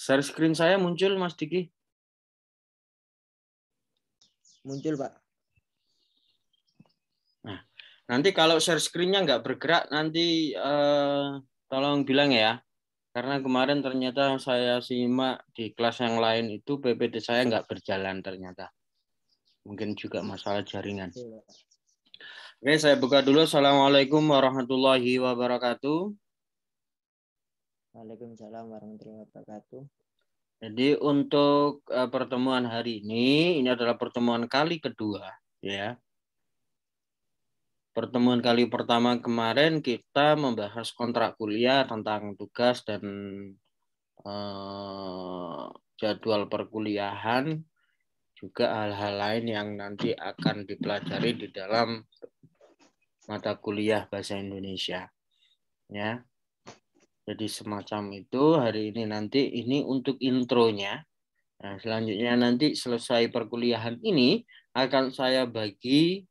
Share screen saya muncul, Mas Diki? Muncul, Pak. Nah, nanti kalau share screen-nya nggak bergerak, nanti tolong bilang ya. Karena kemarin ternyata saya simak di kelas yang lain itu PPT saya nggak berjalan ternyata. Mungkin juga masalah jaringan. Oke, saya buka dulu. Assalamualaikum warahmatullahi wabarakatuh. Waalaikumsalam warahmatullahi wabarakatuh. Jadi untuk pertemuan hari ini adalah pertemuan kali kedua, ya. Pertemuan kali pertama kemarin kita membahas kontrak kuliah tentang tugas dan jadwal perkuliahan, juga hal-hal lain yang nanti akan dipelajari di dalam mata kuliah bahasa Indonesia, ya. Jadi semacam itu. Hari ini nanti ini untuk intronya. Nah, selanjutnya nanti selesai perkuliahan ini akan saya bagi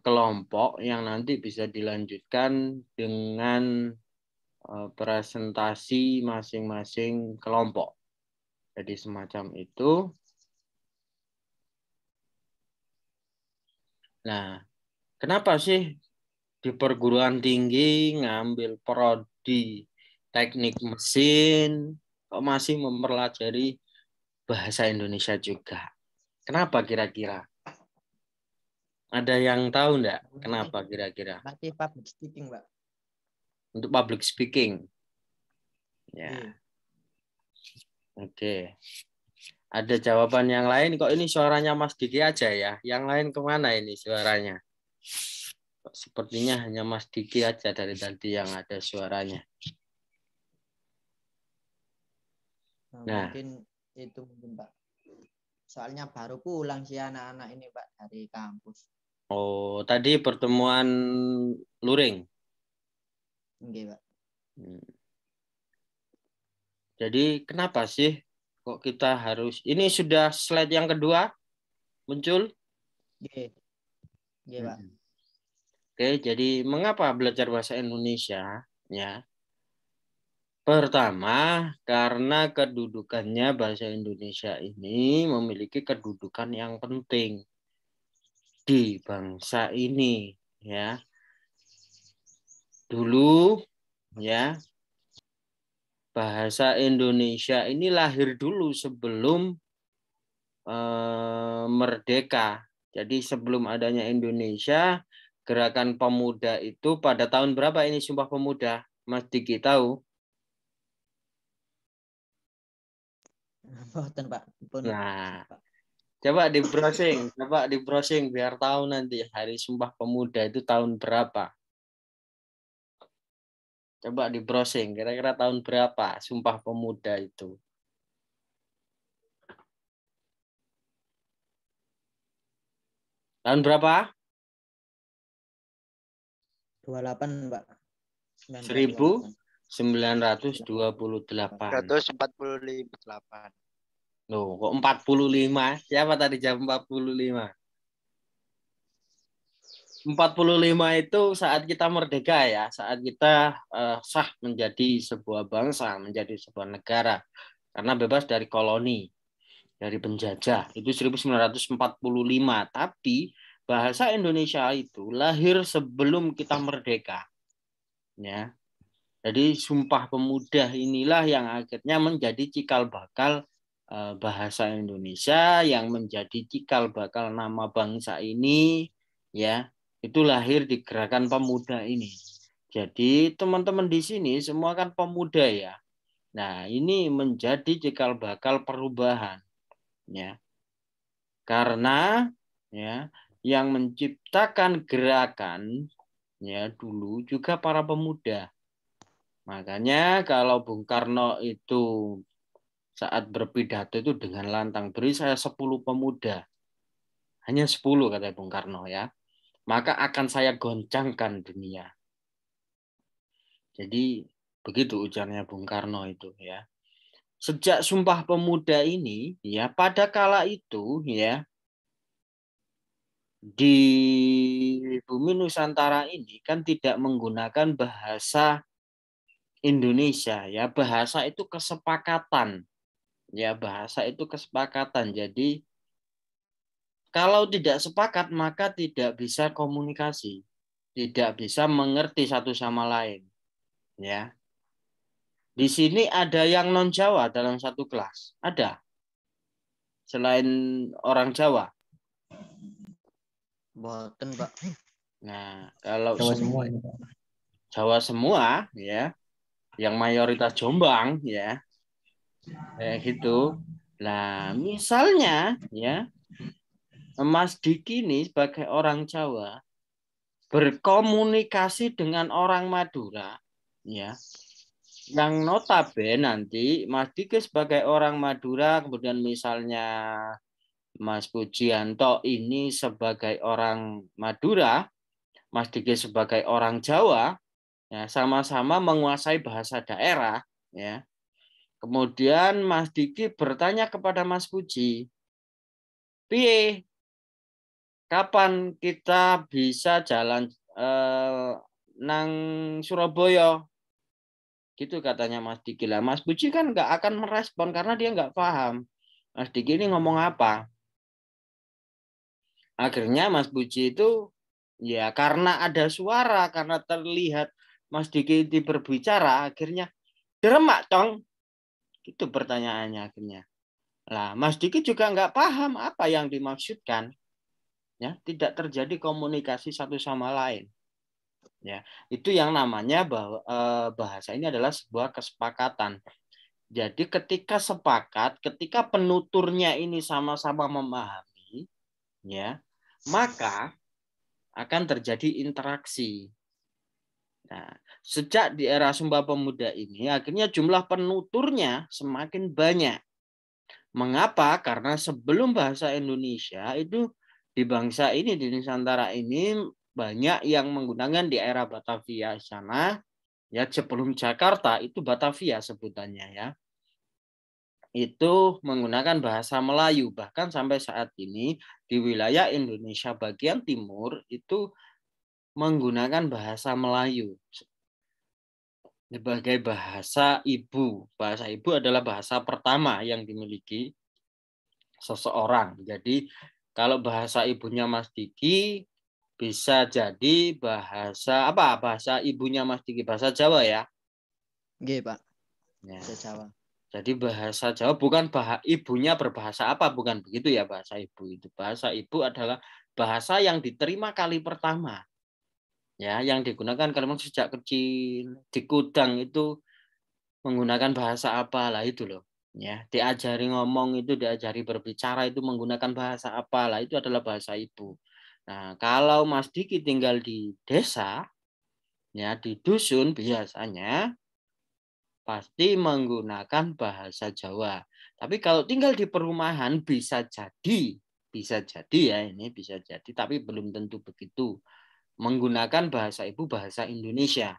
kelompok yang nanti bisa dilanjutkan dengan presentasi masing-masing kelompok. Jadi semacam itu. Nah, kenapa sih di perguruan tinggi ngambil prodi teknik mesin kok masih mempelajari bahasa Indonesia juga? Kenapa kira-kira? Ada yang tahu enggak kenapa kira-kira? Latih public speaking, Pak. Untuk public speaking. Ya. Iya. Oke. Ada jawaban yang lain? Kok ini suaranya Mas Diki aja ya? Yang lain kemana ini suaranya? Kok sepertinya hanya Mas Diki aja dari tadi yang ada suaranya. Nah. Mungkin itu mungkin, Pak. Soalnya baru pulang sih anak-anak ini, Pak, dari kampus. Oh, tadi pertemuan luring. Oke, Pak. Jadi kenapa sih kok kita harus... Ini sudah slide yang kedua muncul? Oke. Oke, Pak. Oke, jadi mengapa belajar bahasa Indonesia? Ya, pertama, karena kedudukannya bahasa Indonesia ini memiliki kedudukan yang penting di bangsa ini, ya. Dulu, ya, bahasa Indonesia ini lahir dulu sebelum merdeka. Jadi sebelum adanya Indonesia, gerakan pemuda itu pada tahun berapa ini Sumpah Pemuda? Mas Diki tahu? Boten, Pak. Nah, coba di browsing biar tahu nanti Hari Sumpah Pemuda itu tahun berapa. Coba di browsing, kira-kira tahun berapa Sumpah Pemuda itu. Tahun berapa? 28, Pak. 1928. 148. Loh, kok 45? Siapa tadi jam 45? 45 itu saat kita merdeka ya, saat kita sah menjadi sebuah bangsa, menjadi sebuah negara. Karena bebas dari koloni, dari penjajah. Itu 1945. Tapi bahasa Indonesia itu lahir sebelum kita merdeka. Ya. Jadi Sumpah Pemuda inilah yang akhirnya menjadi cikal bakal bahasa Indonesia, yang menjadi cikal bakal nama bangsa ini, ya. Itu lahir di gerakan pemuda ini. Jadi teman-teman di sini semua kan pemuda ya. Nah, ini menjadi cikal bakal perubahan, ya. Karena ya yang menciptakan gerakan ya dulu juga para pemuda. Makanya kalau Bung Karno itu saat berpidato itu dengan lantang, beri saya 10 pemuda. Hanya 10 kata Bung Karno ya. Maka akan saya goncangkan dunia. Jadi begitu ujarnya Bung Karno itu ya. Sejak Sumpah Pemuda ini ya pada kala itu ya di bumi Nusantara ini kan tidak menggunakan bahasa Indonesia ya, bahasa itu kesepakatan. Ya, bahasa itu kesepakatan. Jadi kalau tidak sepakat maka tidak bisa komunikasi, tidak bisa mengerti satu sama lain. Ya, di sini ada yang non Jawa dalam satu kelas, ada selain orang Jawa. Boten, Pak. Nah, kalau Jawa semua ini, Pak. Jawa semua ya, yang mayoritas Jombang ya, kayak gitu. Nah, misalnya ya, Mas Diki ini sebagai orang Jawa berkomunikasi dengan orang Madura, ya, yang notabene nanti Mas Diki sebagai orang Madura, kemudian misalnya Mas Pujianto ini sebagai orang Madura, Mas Diki sebagai orang Jawa, ya, sama-sama menguasai bahasa daerah, ya. Kemudian Mas Diki bertanya kepada Mas Puji, piye, kapan kita bisa jalan nang Surabaya? Gitu katanya Mas Diki. Lah Mas Puji kan nggak akan merespon karena dia nggak paham. Mas Diki ini ngomong apa? Akhirnya Mas Puji itu ya karena ada suara, karena terlihat Mas Diki itu berbicara, akhirnya deremak tong. Itu pertanyaannya akhirnya. Lah Mas Diki juga nggak paham apa yang dimaksudkan. Ya, tidak terjadi komunikasi satu sama lain. Ya, itu yang namanya bahwa bahasa ini adalah sebuah kesepakatan. Jadi ketika sepakat, ketika penuturnya ini sama-sama memahami, ya, maka akan terjadi interaksi. Nah, sejak di era Sumpah Pemuda ini, akhirnya jumlah penuturnya semakin banyak. Mengapa? Karena sebelum bahasa Indonesia itu di bangsa ini, di Nusantara ini banyak yang menggunakan di era Batavia sana, ya sebelum Jakarta itu Batavia sebutannya ya. Itu menggunakan bahasa Melayu. Bahkan sampai saat ini di wilayah Indonesia bagian timur itu menggunakan bahasa Melayu sebagai bahasa ibu. Bahasa ibu adalah bahasa pertama yang dimiliki seseorang. Jadi kalau bahasa ibunya Mas Diki bisa jadi bahasa apa? Bahasa ibunya Mas Diki bahasa Jawa ya. Nggih, Pak. Ya. Bahasa Jawa. Jadi bahasa Jawa bukan ibunya berbahasa apa, bukan begitu ya bahasa ibu itu. Bahasa ibu adalah bahasa yang diterima kali pertama. Ya, yang digunakan kalau sejak kecil di Kudang itu menggunakan bahasa apa lah itu loh. Ya, diajari ngomong itu, diajari berbicara itu menggunakan bahasa apa lah itu adalah bahasa ibu. Nah, kalau Mas Diki tinggal di desa, ya di dusun biasanya pasti menggunakan bahasa Jawa. Tapi kalau tinggal di perumahan bisa jadi ya ini bisa jadi, tapi belum tentu begitu. Menggunakan bahasa ibu bahasa Indonesia,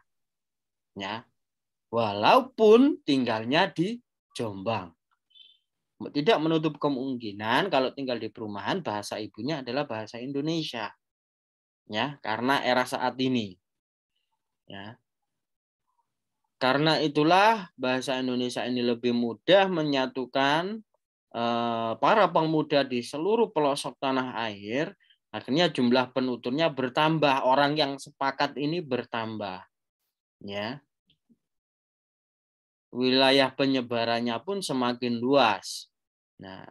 ya. Walaupun tinggalnya di Jombang. Tidak menutup kemungkinan kalau tinggal di perumahan bahasa ibunya adalah bahasa Indonesia. Ya, karena era saat ini. Ya. Karena itulah bahasa Indonesia ini lebih mudah menyatukan para pemuda di seluruh pelosok tanah air. Akhirnya jumlah penuturnya bertambah, orang yang sepakat ini bertambah. Ya. Wilayah penyebarannya pun semakin luas. Nah,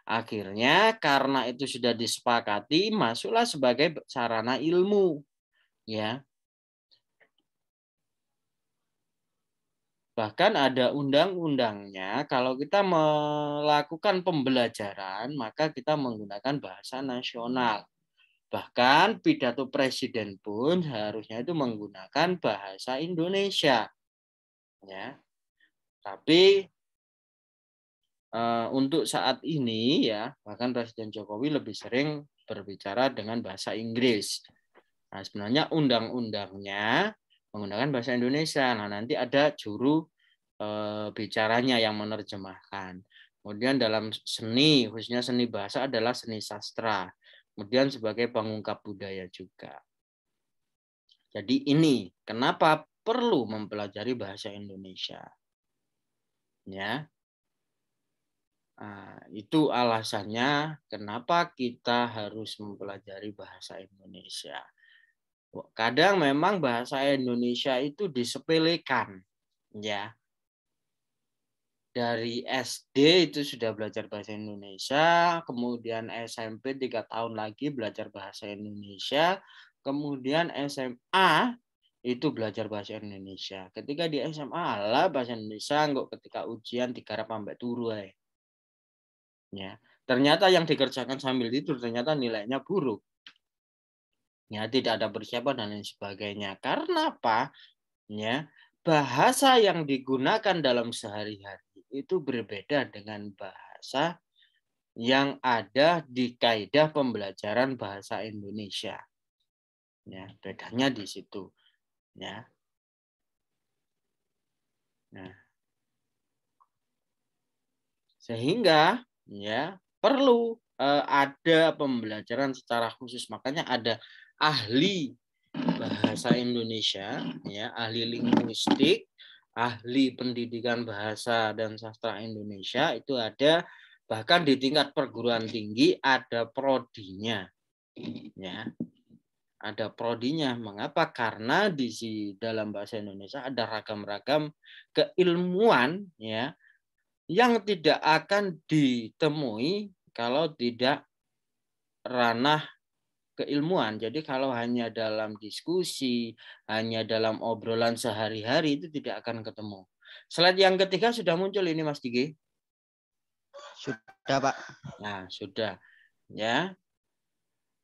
akhirnya karena itu sudah disepakati, masuklah sebagai sarana ilmu. Ya. Bahkan ada undang-undangnya, kalau kita melakukan pembelajaran, maka kita menggunakan bahasa nasional. Bahkan pidato presiden pun harusnya itu menggunakan bahasa Indonesia. Ya. Tapi untuk saat ini ya, bahkan Presiden Jokowi lebih sering berbicara dengan bahasa Inggris. Nah, sebenarnya undang-undangnya menggunakan bahasa Indonesia. Nah, nanti ada juru bicaranya yang menerjemahkan. Kemudian dalam seni, khususnya seni bahasa adalah seni sastra. Kemudian sebagai pengungkap budaya juga. Jadi ini kenapa perlu mempelajari bahasa Indonesia. Ya. Nah, itu alasannya kenapa kita harus mempelajari bahasa Indonesia. Kadang memang bahasa Indonesia itu disepelekan, ya. Dari SD itu sudah belajar bahasa Indonesia, kemudian SMP 3 tahun lagi belajar bahasa Indonesia, kemudian SMA itu belajar bahasa Indonesia. Ketika di SMA lah bahasa Indonesia, enggak ketika ujian digarap sampai turu ae. Ya. Ternyata yang dikerjakan sambil tidur ternyata nilainya buruk. Ya, tidak ada persiapan dan lain sebagainya. Karena apa? Ya, bahasa yang digunakan dalam sehari-hari itu berbeda dengan bahasa yang ada di kaidah pembelajaran bahasa Indonesia. Ya, bedanya di situ. Ya. Nah, sehingga ya perlu ada pembelajaran secara khusus. Makanya ada ahli bahasa Indonesia, ya, ahli linguistik, ahli pendidikan bahasa dan sastra Indonesia itu ada, bahkan di tingkat perguruan tinggi ada prodinya, ya, ada prodinya. Mengapa? Karena di dalam bahasa Indonesia ada ragam-ragam keilmuan, ya, yang tidak akan ditemui kalau tidak ranah keilmuan. Jadi kalau hanya dalam diskusi, hanya dalam obrolan sehari-hari itu tidak akan ketemu. Slide yang ketiga sudah muncul ini Mas Digi? Sudah, Pak. Nah, sudah. Ya.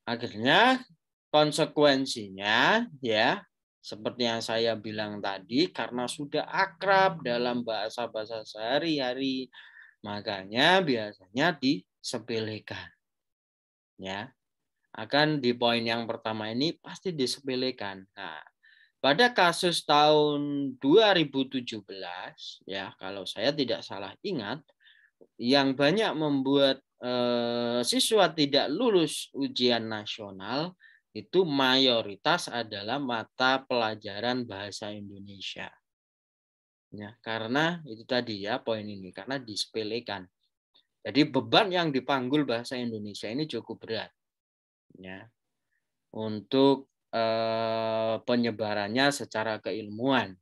Akhirnya konsekuensinya ya seperti yang saya bilang tadi, karena sudah akrab dalam bahasa-bahasa sehari-hari, makanya biasanya disepelekan. Ya. Akan di poin yang pertama ini pasti disepelekan. Nah, pada kasus tahun 2017 ya, kalau saya tidak salah ingat, yang banyak membuat siswa tidak lulus ujian nasional itu mayoritas adalah mata pelajaran bahasa Indonesia. Ya, karena itu tadi ya poin ini, karena disepelekan. Jadi beban yang dipanggul bahasa Indonesia ini cukup berat. Ya, untuk penyebarannya secara keilmuan.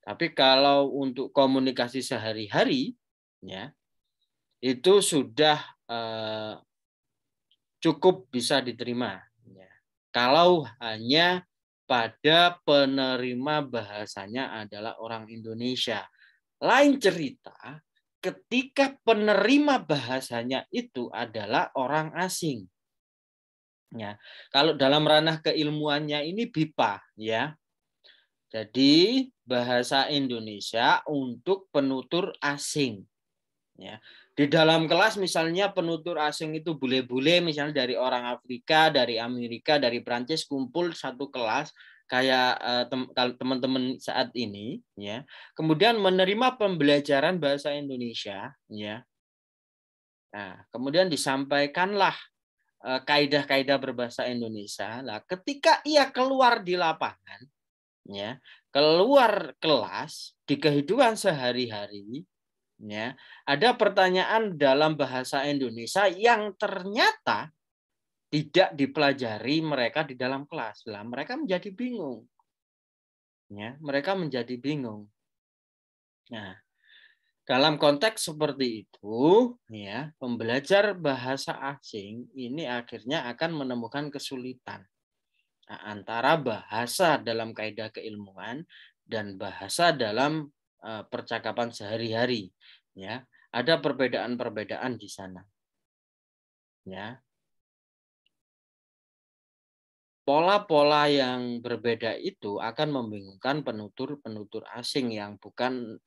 Tapi kalau untuk komunikasi sehari-hari, ya itu sudah cukup bisa diterima. Ya. Kalau hanya pada penerima bahasanya adalah orang Indonesia. Lain cerita ketika penerima bahasanya itu adalah orang asing. Ya, kalau dalam ranah keilmuannya ini BIPA, ya. Jadi bahasa Indonesia untuk penutur asing. Ya. Di dalam kelas misalnya penutur asing itu bule-bule misalnya dari orang Afrika, dari Amerika, dari Prancis kumpul satu kelas kayak teman-teman saat ini, ya. Kemudian menerima pembelajaran bahasa Indonesia, ya. Nah, kemudian disampaikanlah kaidah-kaidah berbahasa Indonesia. Nah, ketika ia keluar di lapangan, ya, keluar kelas di kehidupan sehari-hari, ya, ada pertanyaan dalam bahasa Indonesia yang ternyata tidak dipelajari mereka di dalam kelas. Lah, mereka menjadi bingung. Ya, mereka menjadi bingung. Nah, dalam konteks seperti itu, ya, pembelajar bahasa asing ini akhirnya akan menemukan kesulitan antara bahasa dalam kaidah keilmuan dan bahasa dalam percakapan sehari-hari. Ya, ada perbedaan-perbedaan di sana. Ya, pola-pola yang berbeda itu akan membingungkan penutur-penutur asing yang bukan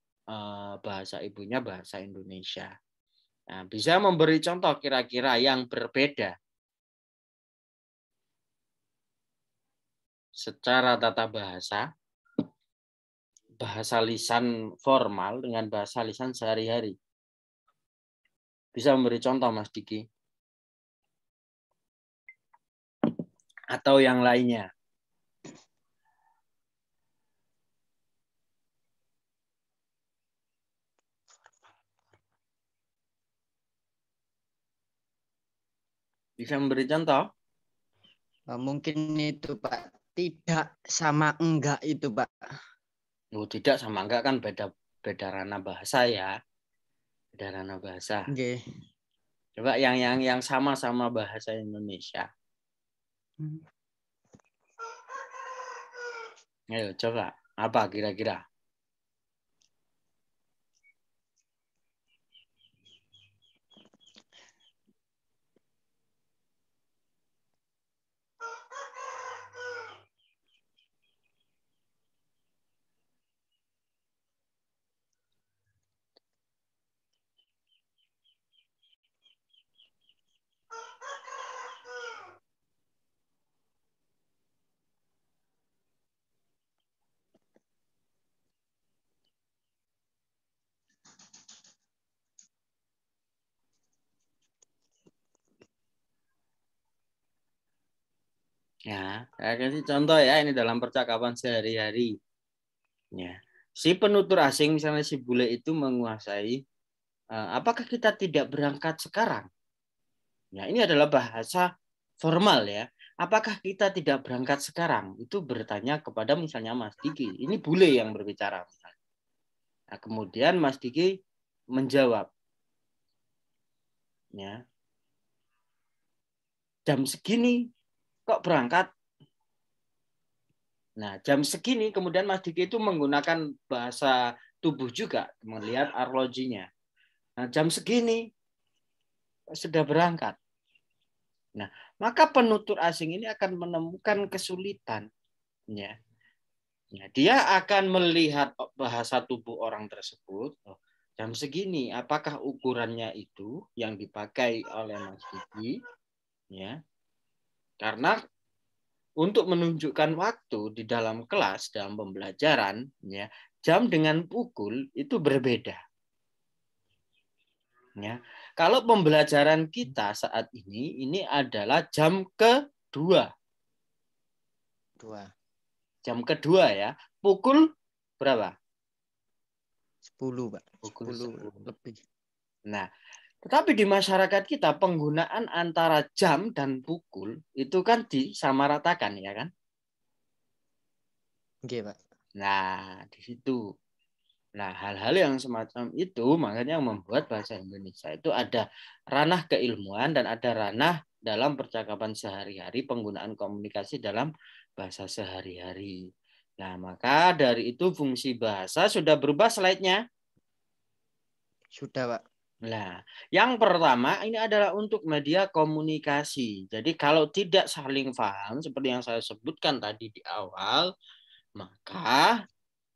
bahasa ibunya bahasa Indonesia. Nah, bisa memberi contoh kira-kira yang berbeda secara tata bahasa, bahasa lisan formal dengan bahasa lisan sehari-hari. Bisa memberi contoh, Mas Diki? Atau yang lainnya? Bisa memberi contoh? Mungkin itu Pak, tidak sama enggak itu Pak. Oh, tidak sama enggak kan beda beda ranah bahasa ya. Beda ranah bahasa. Nggih. Coba yang sama-sama bahasa Indonesia. Ayo coba. Apa kira-kira? Ya, saya kasih contoh ya, ini dalam percakapan sehari-hari. Ya. Si penutur asing, misalnya si bule itu menguasai, apakah kita tidak berangkat sekarang? Ya, ini adalah bahasa formal ya. Apakah kita tidak berangkat sekarang? Itu bertanya kepada misalnya Mas Diki. Ini bule yang berbicara. Nah, kemudian Mas Diki menjawab, ya, jam segini kok berangkat? Nah, jam segini kemudian Mas Diki itu menggunakan bahasa tubuh juga, melihat arlojinya. Nah, jam segini sudah berangkat. Nah, maka penutur asing ini akan menemukan kesulitan. Ya. Ya, dia akan melihat bahasa tubuh orang tersebut. Oh, jam segini, apakah ukurannya itu yang dipakai oleh Mas Diki? Ya, karena untuk menunjukkan waktu di dalam kelas, dalam pembelajaran, ya, jam dengan pukul itu berbeda. Ya. Kalau pembelajaran kita saat ini adalah jam kedua. Jam kedua ya. Pukul berapa? 10 Pak. Pukul 10 10. lebih. Nah, tetapi di masyarakat kita penggunaan antara jam dan pukul itu kan disamaratakan ya kan? Nggih Pak. Nah, di situ. Nah, hal-hal yang semacam itu makanya membuat bahasa Indonesia itu ada ranah keilmuan dan ada ranah dalam percakapan sehari-hari, penggunaan komunikasi dalam bahasa sehari-hari. Nah, maka dari itu fungsi bahasa sudah berubah slide-nya. Sudah Pak. Nah, yang pertama ini adalah untuk media komunikasi. Jadi kalau tidak saling paham seperti yang saya sebutkan tadi di awal, maka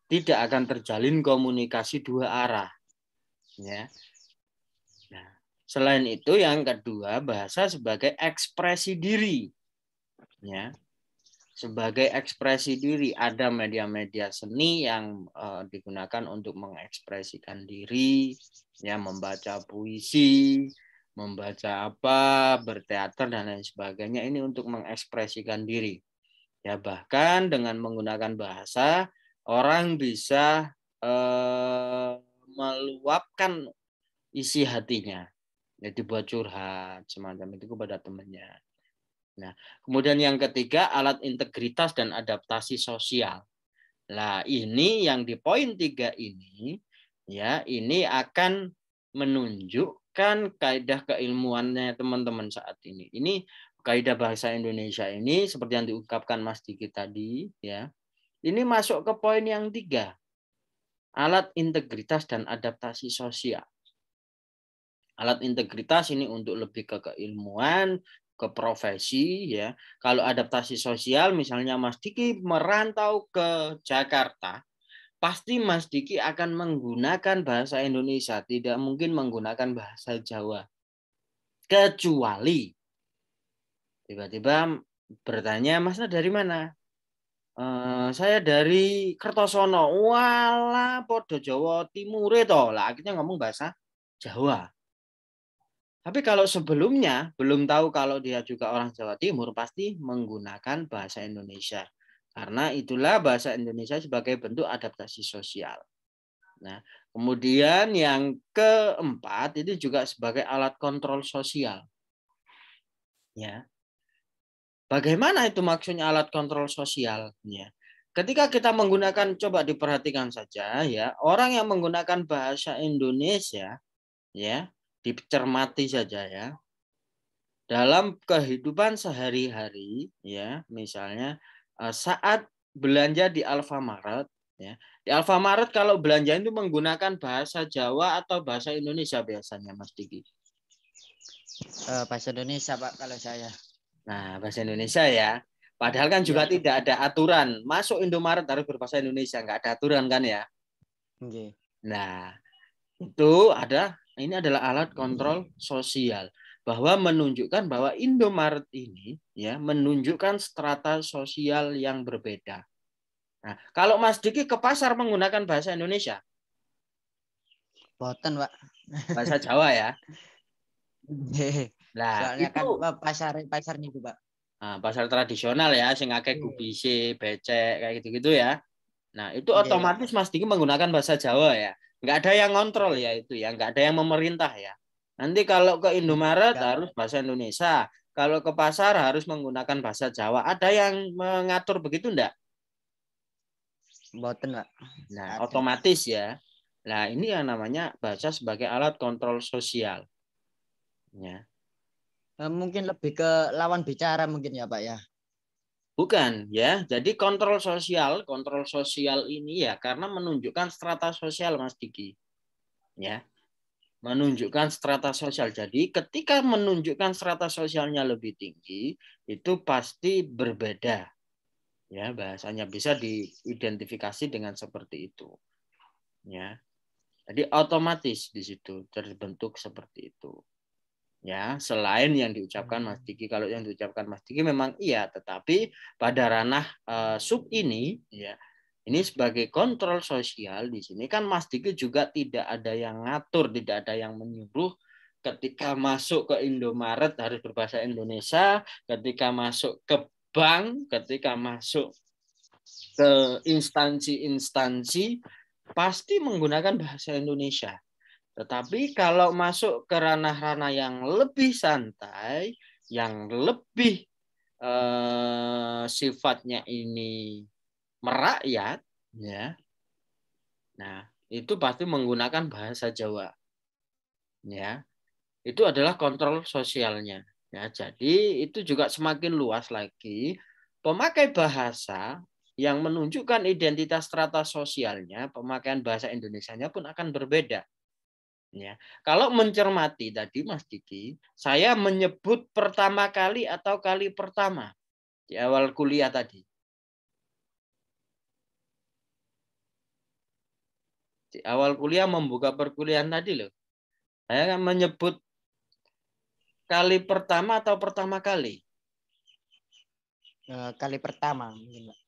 tidak akan terjalin komunikasi dua arah. Ya. Nah, selain itu yang kedua bahasa sebagai ekspresi diri. Ya. Sebagai ekspresi diri ada media-media seni yang digunakan untuk mengekspresikan diri, ya membaca puisi, membaca apa, berteater dan lain sebagainya ini untuk mengekspresikan diri. Ya bahkan dengan menggunakan bahasa orang bisa meluapkan isi hatinya. Jadi buat curhat semacam itu kepada temannya. Nah, kemudian yang ketiga alat integritas dan adaptasi sosial. Nah, ini yang di poin 3 ini ya, ini akan menunjukkan kaidah keilmuannya teman-teman saat ini. Ini kaidah bahasa Indonesia ini seperti yang diungkapkan Mas Diki tadi ya. Ini masuk ke poin yang 3. Alat integritas dan adaptasi sosial. Alat integritas ini untuk lebih ke keilmuan, ke profesi ya. Kalau adaptasi sosial misalnya Mas Diki merantau ke Jakarta, pasti Mas Diki akan menggunakan bahasa Indonesia, tidak mungkin menggunakan bahasa Jawa. Kecuali tiba-tiba bertanya, "Masnya dari mana?" Saya dari Kertosono. Walah, podo Jawa Timur itu lah. Akhirnya ngomong bahasa Jawa. Tapi kalau sebelumnya belum tahu kalau dia juga orang Jawa Timur, pasti menggunakan bahasa Indonesia. Karena itulah bahasa Indonesia sebagai bentuk adaptasi sosial. Nah, kemudian yang keempat itu juga sebagai alat kontrol sosial. Ya. Bagaimana itu maksudnya alat kontrol sosial? Ya. Ketika kita menggunakan, coba diperhatikan saja ya, orang yang menggunakan bahasa Indonesia, ya, dicermati saja ya, dalam kehidupan sehari-hari, ya, misalnya saat belanja di Alfamaret, ya, di Alfamaret kalau belanja itu menggunakan bahasa Jawa atau bahasa Indonesia biasanya, Mas Diki? Bahasa Indonesia, Pak, kalau saya. Nah, bahasa Indonesia ya. Padahal kan juga Iya. tidak ada aturan. Masuk Indomaret harus berbahasa Indonesia. Nggak ada aturan kan ya. Nggih. Nah, itu ini adalah alat kontrol sosial. Bahwa menunjukkan bahwa Indomaret ini ya menunjukkan strata sosial yang berbeda. Nah, kalau Mas Diki ke pasar menggunakan bahasa Indonesia, Boten, Pak. bahasa Jawa ya. Nah, Soalnya itu kan pasarnya itu, Pak. pasar tradisional ya, sing akeh gubise, becek kayak gitu-gitu ya. Nah, itu Nggih, Pak. otomatis Mas Diki menggunakan bahasa Jawa ya. Nggak ada yang ngontrol ya itu ya, nggak ada yang memerintah ya. Nanti kalau ke Indomaret Enggak, Pak. harus bahasa Indonesia, kalau ke pasar harus menggunakan bahasa Jawa. Ada yang mengatur begitu enggak? Boten, Pak. Nah, Ada. otomatis ya. Nah, ini yang namanya bahasa sebagai alat kontrol sosial. Ya. Mungkin lebih ke lawan bicara mungkin ya, Pak ya. Bukan ya. Jadi kontrol sosial ini ya karena menunjukkan strata sosial Mas Diki. Ya. Menunjukkan strata sosial. Jadi ketika menunjukkan strata sosialnya lebih tinggi, itu pasti berbeda. Ya, bahasanya bisa diidentifikasi dengan seperti itu. Ya. Jadi otomatis di situ terbentuk seperti itu. Ya, selain yang diucapkan Mas Diki, kalau yang diucapkan Mas Diki memang iya, tetapi pada ranah sub ini ya, ini sebagai kontrol sosial di sini kan Mas Diki juga tidak ada yang ngatur, tidak ada yang menyuruh ketika masuk ke Indomaret harus berbahasa Indonesia, ketika masuk ke bank, ketika masuk ke instansi-instansi pasti menggunakan bahasa Indonesia. Tetapi kalau masuk ke ranah-ranah yang lebih santai, yang lebih sifatnya ini merakyat, ya, nah itu pasti menggunakan bahasa Jawa, ya. Itu adalah kontrol sosialnya, ya. Jadi itu juga semakin luas lagi pemakai bahasa yang menunjukkan identitas strata sosialnya, pemakaian bahasa Indonesianya pun akan berbeda. Ya, kalau mencermati tadi Mas Diki, saya menyebut pertama kali atau kali pertama di awal kuliah tadi. Di awal kuliah membuka perkuliahan tadi loh. Saya kan menyebut kali pertama atau pertama kali. Kali pertama mungkin, Pak.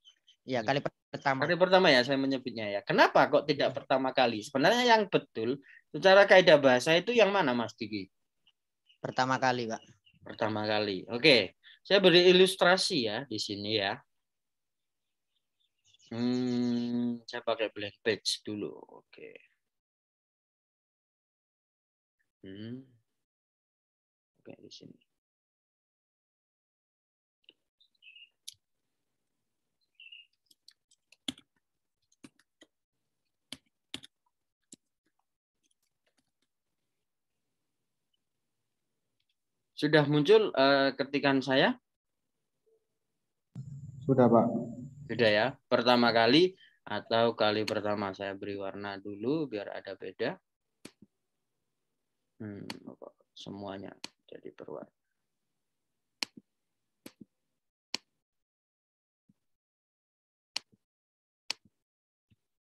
Ya, kali pertama. Kali pertama ya saya menyebutnya ya. Kenapa kok tidak pertama kali? Sebenarnya yang betul secara kaidah bahasa itu yang mana Mas Diki? Pertama kali, Pak. Pertama kali. Oke, saya beri ilustrasi ya di sini ya. Saya pakai blank page dulu. Oke. Oke, di sini. Sudah muncul ketikan saya? Sudah, Pak. Sudah ya. Pertama kali atau kali pertama saya beri warna dulu biar ada beda. Semuanya jadi berwarna.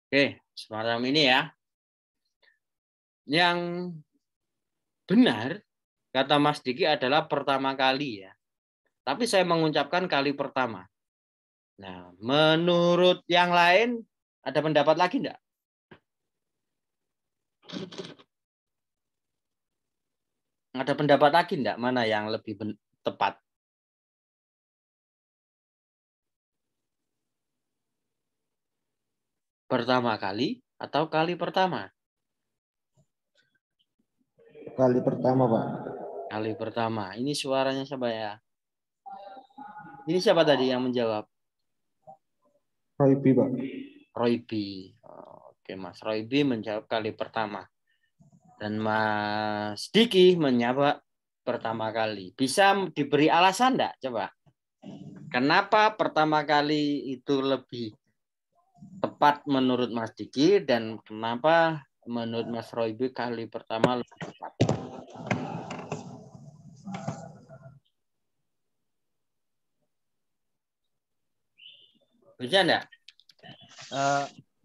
Oke, semacam ini ya. Yang benar, kata Mas Diki adalah pertama kali ya. Tapi saya mengucapkan kali pertama. Nah, menurut yang lain, ada pendapat lagi enggak? Ada pendapat lagi enggak? Mana yang lebih tepat? Pertama kali atau kali pertama? Kali pertama, Pak. Kali pertama. Ini suaranya siapa ya? Ini siapa tadi yang menjawab? Roybi, Pak. Roybi. Oke, Mas Roybi menjawab kali pertama. Dan Mas Diki menjawab pertama kali. Bisa diberi alasan enggak? Coba. Kenapa pertama kali itu lebih tepat menurut Mas Diki dan kenapa menurut Mas Roybi kali pertama lebih tepat? Bisa enggak?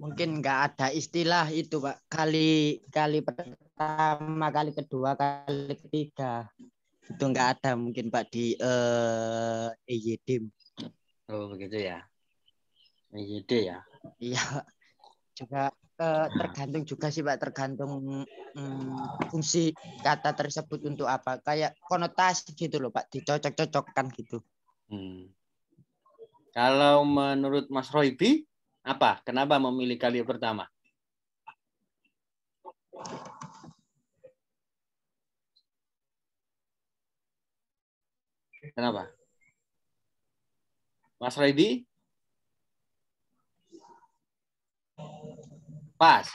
Mungkin nggak ada istilah itu Pak, kali pertama, kali kedua, kali ketiga itu nggak ada mungkin Pak di EYD. Oh begitu ya. EYD ya. Iya juga tergantung juga sih Pak, tergantung fungsi kata tersebut untuk apa, kayak konotasi gitu loh Pak, dicocok-cocokkan gitu. Kalau menurut Mas Roybi apa? Kenapa memilih kali pertama? Kenapa? Mas Roybi? Pas.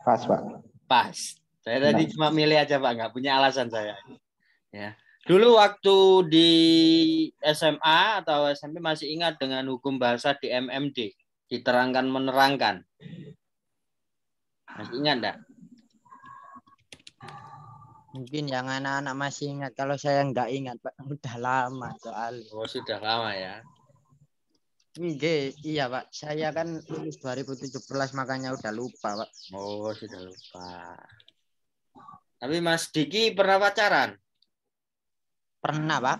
Pas, Pak. Pas. Saya tadi cuma milih aja Pak, nggak punya alasan saya. Ya. Dulu waktu di SMA atau SMP masih ingat dengan hukum bahasa di MMD, diterangkan menerangkan. Masih ingat enggak? Mungkin yang anak-anak masih ingat, kalau saya nggak ingat Pak, udah lama soalnya. Oh sudah lama ya. Iya Pak, saya kan lulus 2017 makanya udah lupa Pak. Oh sudah lupa. Tapi Mas Diki pernah pacaran? Pernah Pak.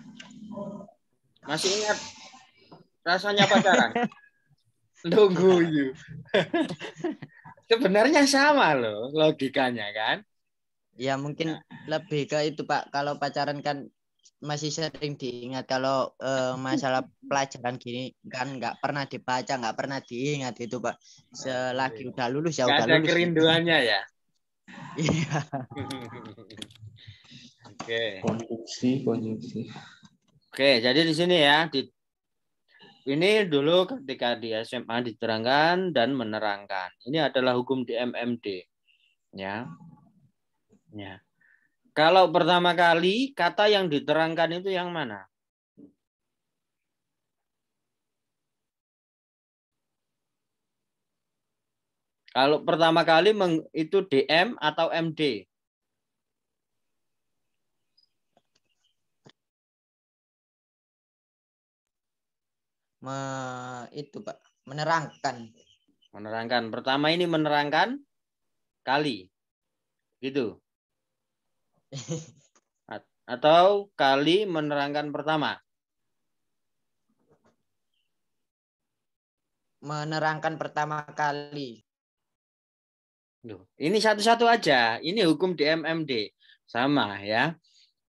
Masih ingat rasanya pacaran? Nunggu you. Sebenarnya sama loh logikanya kan? Ya mungkin lebih ke itu Pak, kalau pacaran kan masih sering diingat, kalau masalah pelajaran gini kan nggak pernah dibaca, nggak pernah diingat gitu Pak. Selagi udah lulus ya Nggak udah ada lulus. kerinduannya ya. Iya. Oke. Konjungsi. Oke, jadi di sini ya ini dulu ketika di SMA diterangkan dan menerangkan. Ini adalah hukum di MMD. Ya. Ya. Kalau pertama kali kata yang diterangkan itu yang mana? Kalau pertama kali itu DM atau MD? Itu Pak, menerangkan. Menerangkan. Pertama ini menerangkan kali. Gitu. Atau kali menerangkan pertama? Menerangkan pertama kali. Ini satu-satu aja. Ini hukum di MMD. Sama ya.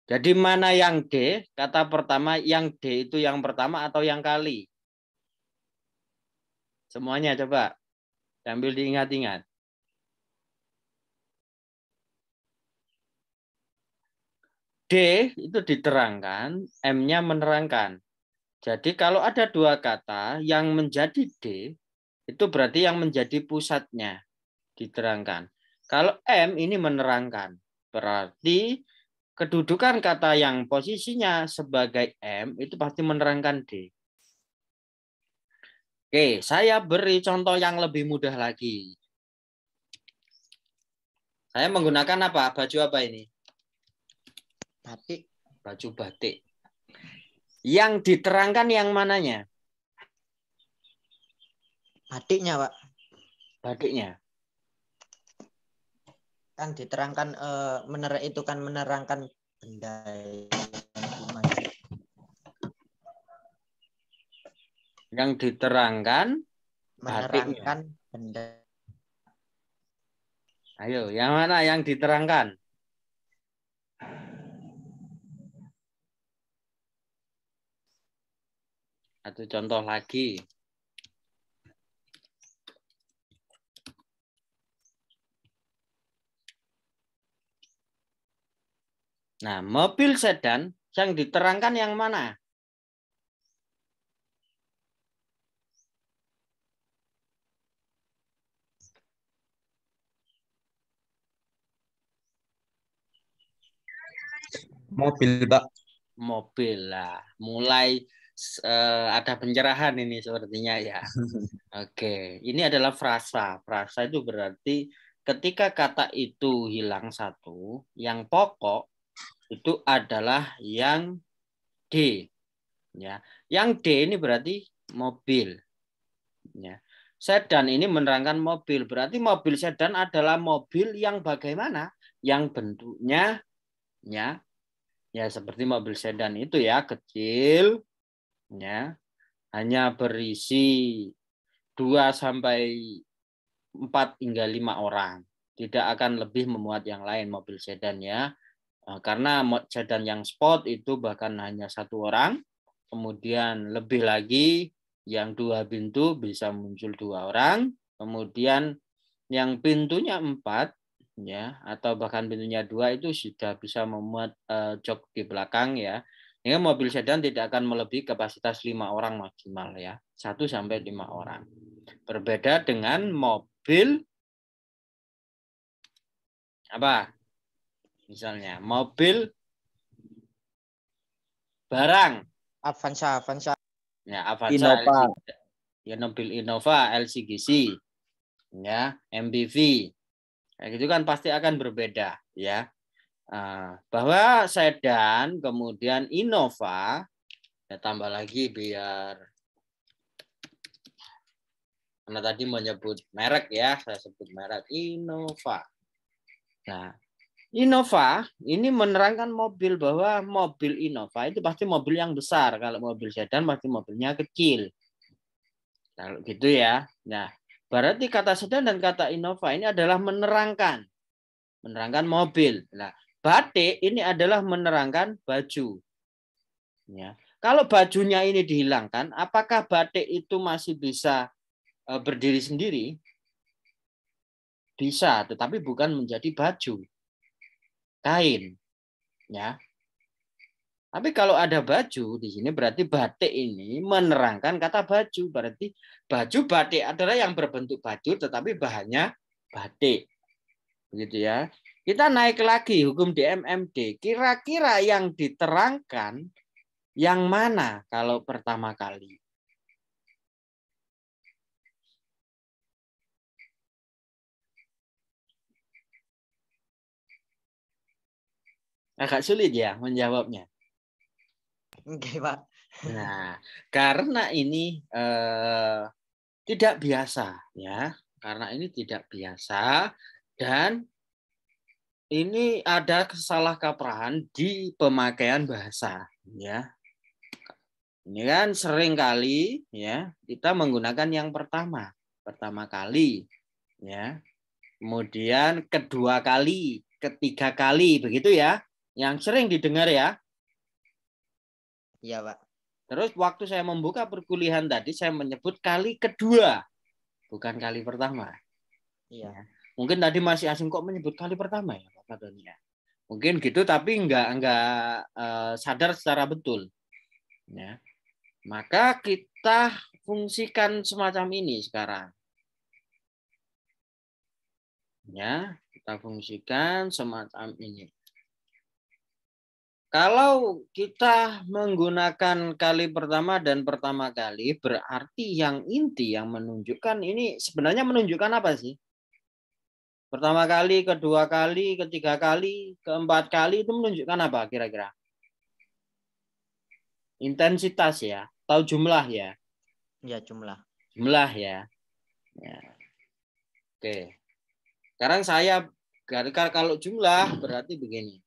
Jadi mana yang D? Kata pertama yang D itu yang pertama atau yang kali? Semuanya coba. Sambil diingat-ingat. D itu diterangkan, M-nya menerangkan. Jadi kalau ada dua kata yang menjadi D, itu berarti yang menjadi pusatnya diterangkan. Kalau M ini menerangkan, berarti kedudukan kata yang posisinya sebagai M itu pasti menerangkan D. Oke, saya beri contoh yang lebih mudah lagi. Saya menggunakan apa? Baju apa ini? Batik. Baju batik. Yang diterangkan yang mananya? Batiknya Pak. Batiknya. Kan diterangkan itu kan menerangkan benda. Yang diterangkan menerangkan batiknya. Benda. Ayo, yang mana yang diterangkan? Satu contoh lagi. Nah, mobil sedan Yang diterangkan yang mana? Mobil, Pak. Mobil lah. Mulai ada pencerahan ini sepertinya ya. Oke, ini adalah frasa. Frasa itu berarti ketika kata itu hilang satu, yang pokok itu adalah yang D. Ya, yang D ini berarti mobil. Ya, sedan ini menerangkan mobil. Berarti mobil sedan adalah mobil yang bagaimana? Yang bentuknya ya seperti mobil sedan itu ya, kecil, ya, hanya berisi 2 sampai 4 hingga 5 orang. Tidak akan lebih memuat yang lain mobil sedan ya. Karena sedan yang sport itu bahkan hanya 1 orang. Kemudian lebih lagi yang 2 pintu bisa muncul 2 orang. Kemudian yang pintunya 4 ya, atau bahkan pintunya 2 itu sudah bisa memuat jok di belakang ya. Ini mobil sedan tidak akan melebihi kapasitas 5 orang maksimal ya. 1 sampai 5 orang. Berbeda dengan mobil apa? Misalnya mobil barang. Avanza. Ya, Avanza, Innova. ya, mobil Innova, LCGC, ya, MPV. Kayak gitu kan pasti akan berbeda ya. Bahwa sedan kemudian Innova, ya tambah lagi biar karena tadi menyebut merek ya, saya sebut merek Innova. Nah, Innova ini menerangkan mobil, bahwa mobil Innova itu pasti mobil yang besar. Kalau mobil sedan pasti mobilnya kecil. Kalau gitu ya. Nah, berarti kata sedan dan kata Innova ini adalah menerangkan mobil. Nah, batik ini adalah menerangkan baju. Ya. Kalau bajunya ini dihilangkan, apakah batik itu masih bisa berdiri sendiri? Bisa, tetapi bukan menjadi baju. Kain. Ya. Tapi kalau ada baju di sini berarti batik ini menerangkan kata baju. Berarti baju batik adalah yang berbentuk baju tetapi bahannya batik. Begitu ya. Kita naik lagi hukum DMMD. Kira-kira yang diterangkan yang mana kalau pertama kali? Agak sulit ya menjawabnya. Oke, Pak. Nah, karena ini tidak biasa ya. Karena ini tidak biasa dan ini ada kesalahkaprahan di pemakaian bahasa ya. Ini kan sering kali ya kita menggunakan yang pertama kali ya. Kemudian kedua kali, ketiga kali begitu ya. Yang sering didengar ya. Iya, Pak. Terus waktu saya membuka perkuliahan tadi saya menyebut kali kedua, bukan kali pertama. Iya. Ya. Mungkin tadi masih asing kok menyebut kali pertama ya Pak Doni ya. Mungkin gitu tapi enggak sadar secara betul. Ya. Maka kita fungsikan semacam ini sekarang. Ya, kita fungsikan semacam ini. Kalau kita menggunakan kali pertama dan pertama kali, berarti yang inti yang menunjukkan ini sebenarnya menunjukkan apa sih? Pertama kali, kedua kali, ketiga kali, keempat kali itu menunjukkan apa kira-kira? Intensitas ya, atau jumlah ya? Iya, jumlah. Jumlah ya. Ya. Oke. Sekarang saya kalau jumlah berarti begini.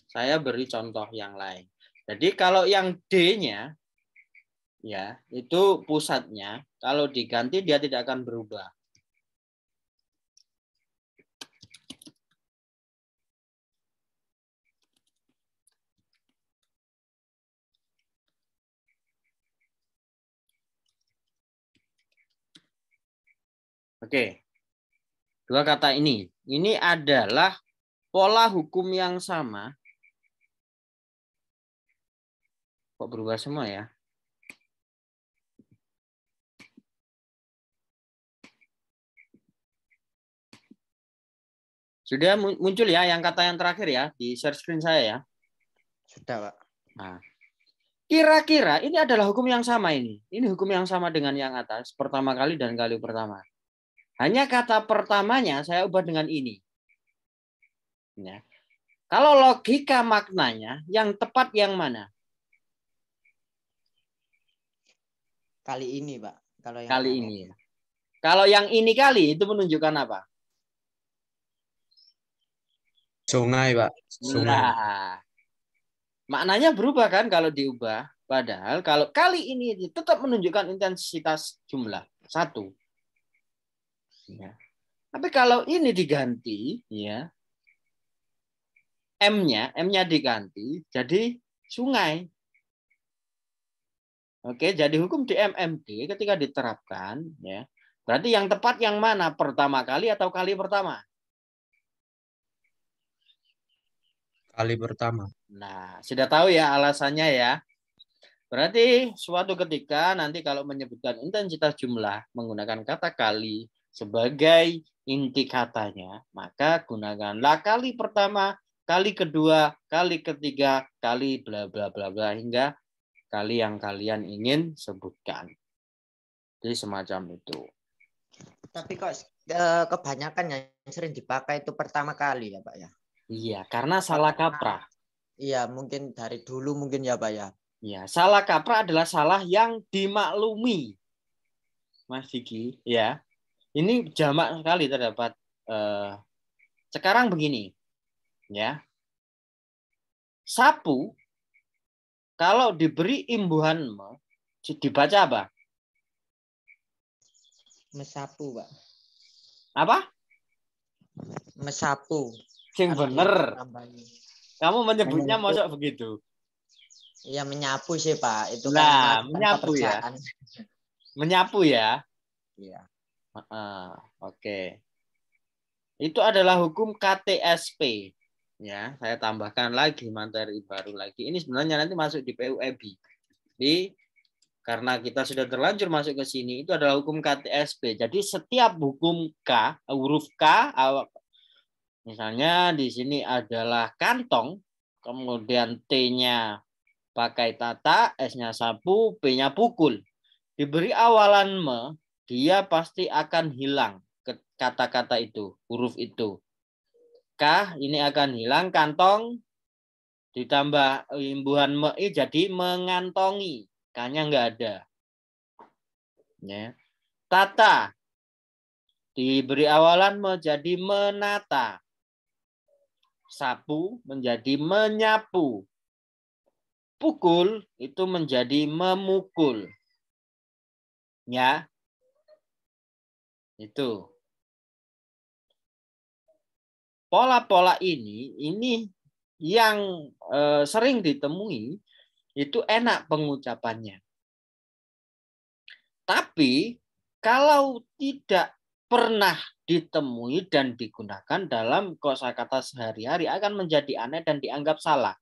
Saya beri contoh yang lain. Jadi kalau yang D-nya ya, itu pusatnya, kalau diganti dia tidak akan berubah. Oke. Dua kata ini adalah pola hukum yang sama Kok berubah semua ya? Sudah muncul ya yang kata yang terakhir ya di share screen saya ya. Sudah, Pak. Nah, kira-kira ini adalah hukum yang sama ini. Ini hukum yang sama dengan yang atas, pertama kali dan kali pertama. Hanya kata pertamanya saya ubah dengan ini. Ya. Kalau logika maknanya, yang tepat yang mana? Kali ini, Pak. Kalau yang Kali kali. ini. Kalau yang ini kali itu menunjukkan apa? Sungai, Pak. Sungai. Nah, maknanya berubah kan kalau diubah. Padahal kalau kali ini tetap menunjukkan intensitas jumlah 1. Ya. Tapi kalau ini diganti, ya, M-nya diganti jadi sungai. Oke, jadi hukum di MMD ketika diterapkan, ya, berarti yang tepat yang mana? Pertama kali atau kali pertama? Kali pertama. Nah, sudah tahu ya alasannya ya. Berarti suatu ketika nanti kalau menyebutkan intensitas jumlah menggunakan kata kali sebagai inti katanya, maka gunakanlah kali pertama, kali kedua, kali ketiga, kali bla bla bla bla hingga kali yang kalian ingin sebutkan. Jadi semacam itu. Tapi kok kebanyakan yang sering dipakai itu pertama kali ya, Pak ya? Iya, karena salah kaprah. Iya, mungkin dari dulu mungkin ya, Pak ya. Ya, salah kaprah adalah salah yang dimaklumi, Mas Diki. Ya, ini jamak sekali terdapat. Sekarang begini, ya, sapu kalau diberi imbuhan dibaca apa? Mesapu, Pak. Apa? Mesapu. Sing bener. Kamu menyebutnya masuk begitu. Iya, menyapu sih, Pak. Itu Nah, kan menyapu ya. pekerjaan. Menyapu ya. Iya. Oke. Itu adalah hukum KTSP. Ya, saya tambahkan lagi materi baru lagi. Ini sebenarnya nanti masuk di PUEB. Jadi karena kita sudah terlanjur masuk ke sini, itu adalah hukum KTSP. Jadi setiap hukum K, huruf K, misalnya di sini adalah kantong, kemudian T-nya pakai tata, S-nya sapu, P-nya pukul. Diberi awalan me, dia pasti akan hilang kata-kata itu, huruf itu. K ini akan hilang, kantong ditambah imbuhan me jadi mengantongi. K-nya nggak ada. Ya. Tata diberi awalan menjadi menata. Sapu menjadi menyapu. Pukul itu menjadi memukul. Ya. Itu. Pola-pola ini yang sering ditemui itu enak pengucapannya. Tapi kalau tidak pernah ditemui dan digunakan dalam kosakata sehari-hari akan menjadi aneh dan dianggap salah.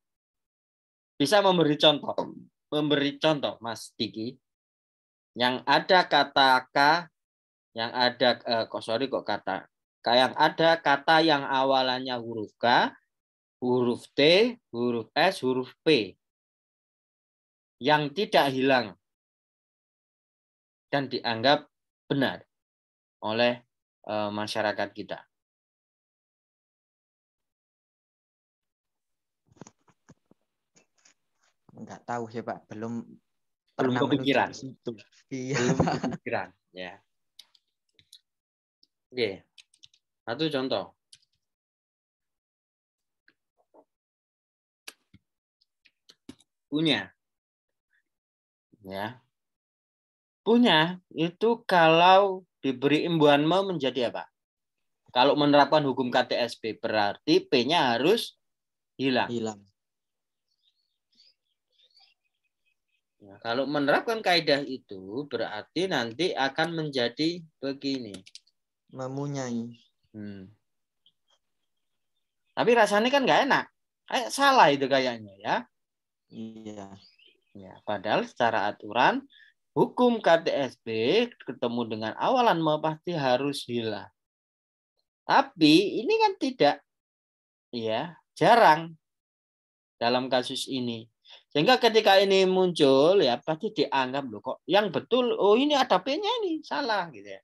Bisa memberi contoh, Mas Diki. Yang ada kata K, yang ada yang ada kata yang awalannya huruf K, huruf T, huruf S, huruf P. Yang tidak hilang dan dianggap benar oleh masyarakat kita. Enggak tahu sih, Pak. Belum kepikiran. Iya. Belum kepikiran. Ya. Oke. Satu contoh. Punya. Ya. Punya itu kalau diberi imbuhan menjadi apa? Kalau menerapkan hukum KTSP berarti P-nya harus hilang. Nah, kalau menerapkan kaidah itu berarti nanti akan menjadi begini. Memunyai. Tapi rasanya kan nggak enak. Kayak salah itu kayaknya ya. Iya. Ya, padahal secara aturan hukum KTSB ketemu dengan awalan ma pasti harus hilang. Tapi ini kan tidak, ya, jarang dalam kasus ini. Sehingga ketika ini muncul, ya pasti dianggap loh kok yang betul, oh ini ada P-nya ini salah gitu ya.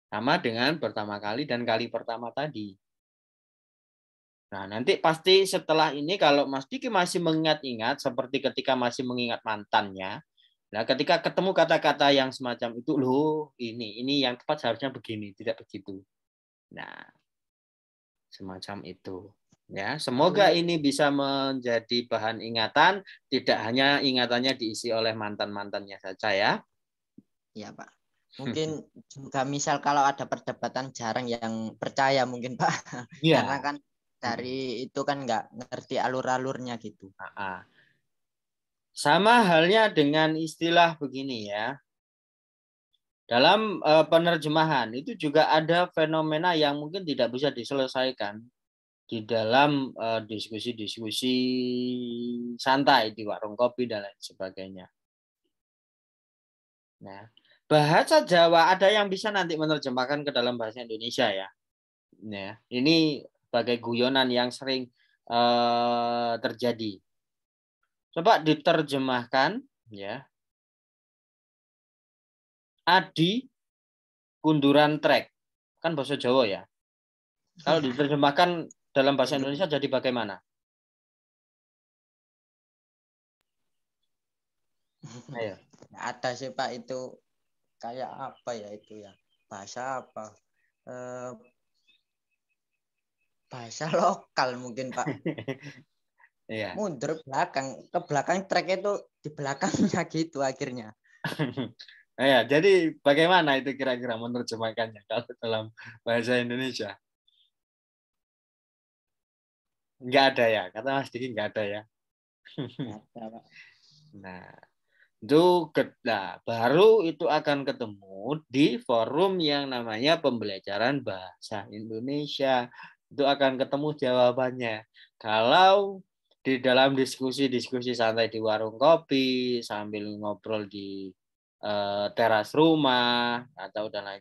Sama dengan pertama kali dan kali pertama tadi. Nah, nanti pasti setelah ini kalau Mas Diki masih mengingat-ingat seperti ketika masih mengingat mantannya, nah ketika ketemu kata-kata yang semacam itu, loh ini yang tepat seharusnya begini, tidak begitu. Nah, semacam itu. Ya, semoga ini bisa menjadi bahan ingatan, tidak hanya ingatannya diisi oleh mantan-mantannya saja ya. Iya, Pak. Mungkin juga misal kalau ada perdebatan jarang yang percaya mungkin, Pak. Iya. Karena kan dari itu kan nggak ngerti alur-alurnya gitu. Sama halnya dengan istilah begini ya. Dalam penerjemahan itu juga ada fenomena yang mungkin tidak bisa diselesaikan di dalam diskusi-diskusi santai di warung kopi dan lain sebagainya. Nah, bahasa Jawa ada yang bisa nanti menerjemahkan ke dalam bahasa Indonesia ya. Nah, ini sebagai guyonan yang sering terjadi. Coba diterjemahkan ya. Adi kunduran trek. Kan bahasa Jawa ya. Kalau diterjemahkan dalam bahasa Indonesia jadi bagaimana? Ayo. Ada sih Pak itu kayak apa ya itu ya? Bahasa apa? Bahasa lokal mungkin Pak. Iya. Mundur ke belakang trek itu di belakangnya gitu akhirnya. Ya, jadi bagaimana itu kira-kira menerjemahkannya kalau dalam bahasa Indonesia? Enggak ada ya, kata Mas Diki enggak ada ya. Ada, Pak. Nah, itu baru itu akan ketemu di forum yang namanya pembelajaran bahasa Indonesia. Itu akan ketemu jawabannya. Kalau di dalam diskusi-diskusi santai di warung kopi sambil ngobrol di teras rumah atau dan lain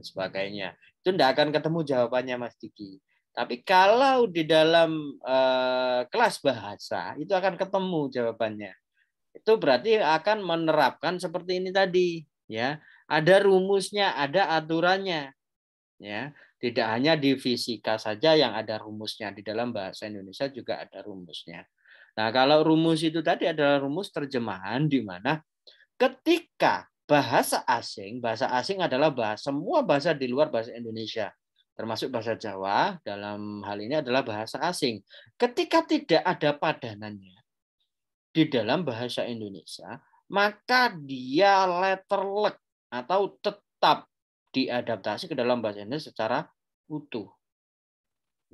sebagainya itu tidak akan ketemu jawabannya Mas Diki. Tapi kalau di dalam kelas bahasa itu akan ketemu jawabannya. Itu berarti akan menerapkan seperti ini tadi ya, ada rumusnya, ada aturannya ya. Tidak hanya di fisika saja yang ada rumusnya, di dalam bahasa Indonesia juga ada rumusnya. Nah, kalau rumus itu tadi adalah rumus terjemahan di mana ketika bahasa asing adalah semua bahasa di luar bahasa Indonesia, termasuk bahasa Jawa, dalam hal ini adalah bahasa asing. Ketika tidak ada padanannya di dalam bahasa Indonesia, maka dia letterlek atau tetap diadaptasi ke dalam bahasa Indonesia secara utuh.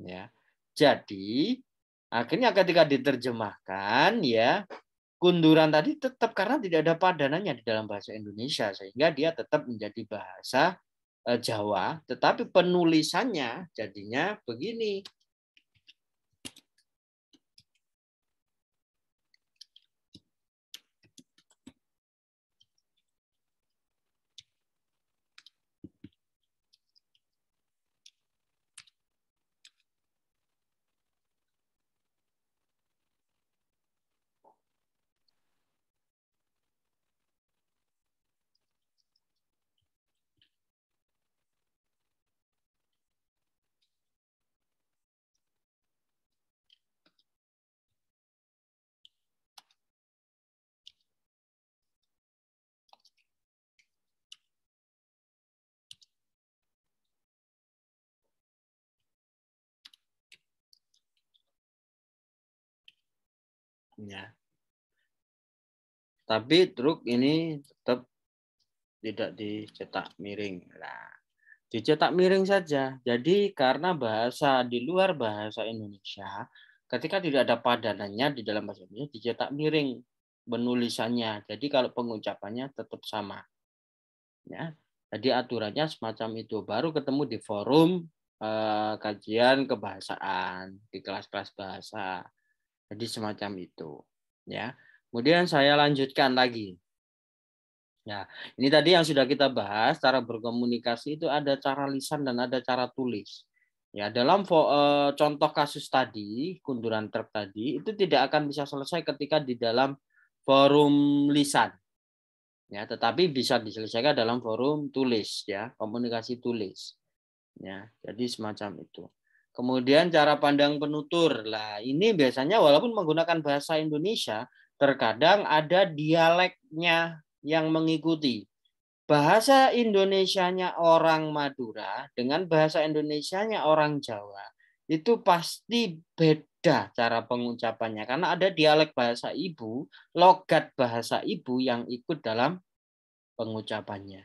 Ya. Jadi, akhirnya ketika diterjemahkan ya, kunduran tadi tetap karena tidak ada padanannya di dalam bahasa Indonesia sehingga dia tetap menjadi bahasa Jawa, tetapi penulisannya jadinya begini. Ya. Tapi truk ini tetap tidak dicetak miring. Nah, dicetak miring saja. Jadi karena bahasa di luar bahasa Indonesia, ketika tidak ada padanannya di dalam bahasa Indonesia dicetak miring penulisannya. Jadi kalau pengucapannya tetap sama. Ya. Jadi aturannya semacam itu. Baru ketemu di forum kajian kebahasaan di kelas-kelas bahasa. Jadi semacam itu. Ya. Kemudian saya lanjutkan lagi. Ya, ini tadi yang sudah kita bahas, cara berkomunikasi itu ada cara lisan dan ada cara tulis. Ya, dalam contoh kasus tadi, kunduran truk tadi, itu tidak akan bisa selesai ketika di dalam forum lisan. Ya, tetapi bisa diselesaikan dalam forum tulis, ya, komunikasi tulis. Ya, jadi semacam itu. Kemudian cara pandang penutur. Lah, ini biasanya walaupun menggunakan bahasa Indonesia, terkadang ada dialeknya yang mengikuti. Bahasa Indonesianya orang Madura dengan bahasa Indonesianya orang Jawa itu pasti beda cara pengucapannya karena ada dialek bahasa ibu, logat bahasa ibu yang ikut dalam pengucapannya.